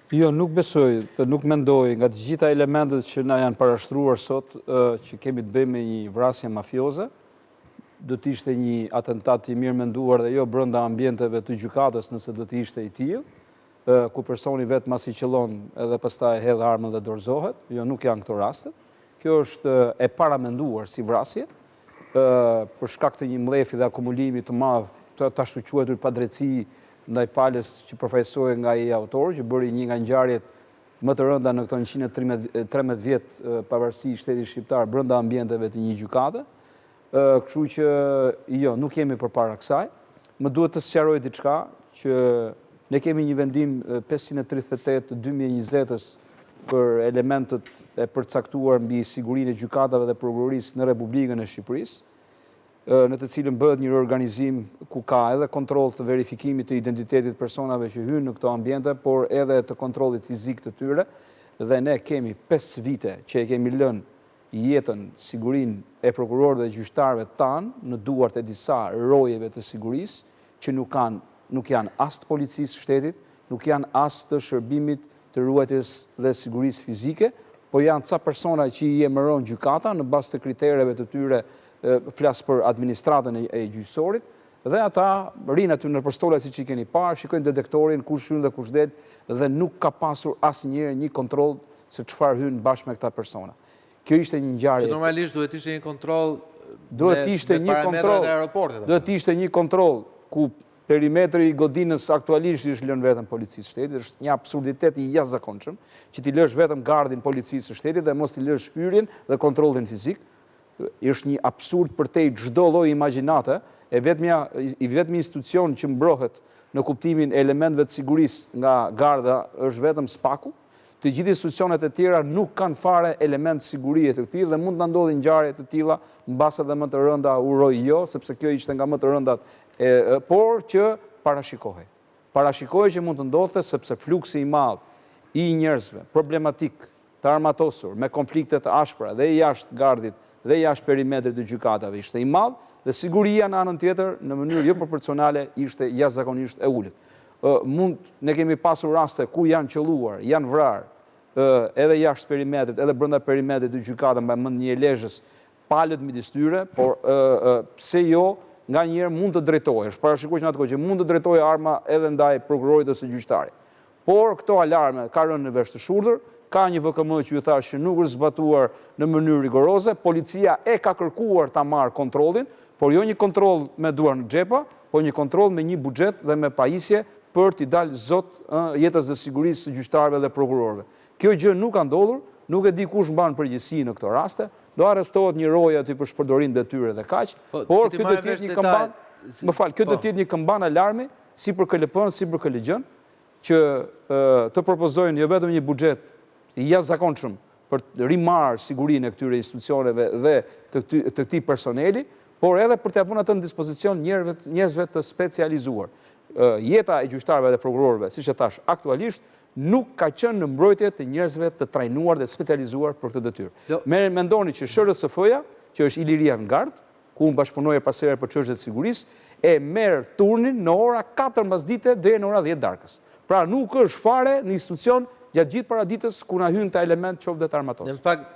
Jo, nuk besoj, nuk mendoj nga të gjitha elementet që na janë parashtruar sot që kemi të bëjmë me një vrasje mafioze, do të ishte një atentat i mirë menduar dhe jo brenda ambienteve të gjykatës nëse do të ishte i tillë, ku personi vetë masi qëllon edhe pastaj hedh armën dhe dorëzohet, jo nuk janë këto raste. Kjo është e paramenduar si vrasje, për shkak të një mlefi dhe akumulimit të madh të ashtu quajtur padrejtësi ndaj palës që përfaqësohej nga ai autor, që bëri një nga ngjarjet më të rënda në këto 113 vjet pavarësi i shtetit shqiptar brenda ambienteve të një gjykate. Kështu që jo, nuk jemi përpara kësaj. Më duhet të sqaroj diçka që ne kemi një vendim 538 të 2020-s për elementet e përcaktuar mbi sigurinë e gjykatave dhe prokurorisë në Republikën e Shqipërisë, në të cilën bëhet një reorganizim ku ka edhe kontroll të verifikimit të identitetit personave që hynë në këto ambiente, por edhe të kontrollit fizik të tyre, dhe ne kemi 5 vite që e kemi lënë jetën, sigurinë e prokurorëve dhe gjyqtarëve tanë në duart e disa rojeve të sigurisë, që nuk janë as të policisë shtetit, nuk janë as të shërbimit të ruajtjes dhe sigurisë fizike, po janë ca persona që i emëron gjykata në bazë të kritereve të tyre, flas për administratën e gjyqësorit, dhe ata rinë aty në përstola siç i keni parë, shikojnë detektorin, kush hyn dhe kush del, dhe nuk ka pasur asnjëherë një kontroll se çfarë hyn bashkë me këta persona. Kjo ishte një ngjarje. Që normalisht duhet ishte një kontroll duhet ishte një kontroll e aeroportit. Duhet ishte një kontroll ku perimetri i godinës aktualisht është lënë vetëm policisë shtetit, është një absurditet i jashtëzakonshëm që ti lësh vetëm gardin policisë shtetit dhe mos ti lësh hyrjen dhe kontrollin fizik. Është një absurd përtej çdo lloj imagjinate, i vetmi institucion që mbrohet në kuptimin e elementëve të sigurisë nga garda është vetëm SPAK-u. Të gjithë institucionet e tjera nuk kanë fare element sigurie të këtij dhe mund të ndodhin ngjarje të tilla, mbas edhe më të rënda uroj jo, sepse kjo ishte nga më të rëndat, por që parashikohej. Parashikohej që mund të ndodhte sepse fluksi i madh i njerëzve problematik të armatosur me konflikte të ashpra dhe jashtë gardit dhe jashtë perimetrit të gjykatave ishte i madh, dhe siguria në anën tjetër në mënyrë jo proporcionale ishte jashtëzakonisht e ulët. Ne kemi pasur raste ku janë qelluar, janë vrarë edhe jashtë perimetrit, edhe brenda perimetrit të gjykatave, mbaj mend një Elezhës, palët midis tyre, por pse jo nganjëherë mund të drejtohesh. Parashikosh në atë kohë që mund të drejtojë arma edhe ndaj prokurorit ose gjyqtarit. Por këto alarme ka rënë në vesh të shurdhër, ka një VKM që ju thash që nuk është zbatuar në mënyrë rigoroze, policia e ka kërkuar ta marrë kontrollin, por jo një kontroll me duar në xhepa, por një kontroll me një buxhet dhe me pajisje për t'i dalë zot jetës dhe sigurisë së gjyqtarëve dhe prokurorëve. Kjo gjë nuk ka ndodhur, nuk e di kush mban përgjegjësi në këto raste, do arrestohet një rojë aty për shpërdorim detyre dhe kaq, por kjo do të jetë një këmban, kjo do të jetë një këmban alarmi si për KLP-n, si për KLG-n, që të propozojnë jo vetëm një buxhet i jashtëzakonshëm për të rimarrë sigurinë e këtyre institucioneve dhe të këtij personeli, por edhe për të vënë atë në dispozicion njerëzve të specializuar. Jeta e gjyqtarëve dhe prokurorëve, siç e thash, aktualisht nuk ka qenë në mbrojtje të njerëzve të trajnuar dhe specializuar për këtë detyrë. Mendoni që SHRSF-ja, që është Iliria në Gard, ku unë bashkëpunoj pasherë për çështjet e sigurisë, e merr turnin në ora 4 mbasdite deri në ora 10 darkës. Pra nuk është fare në institucion gjatë gjithë paraditës ku na hyn ta element qoftë armatos.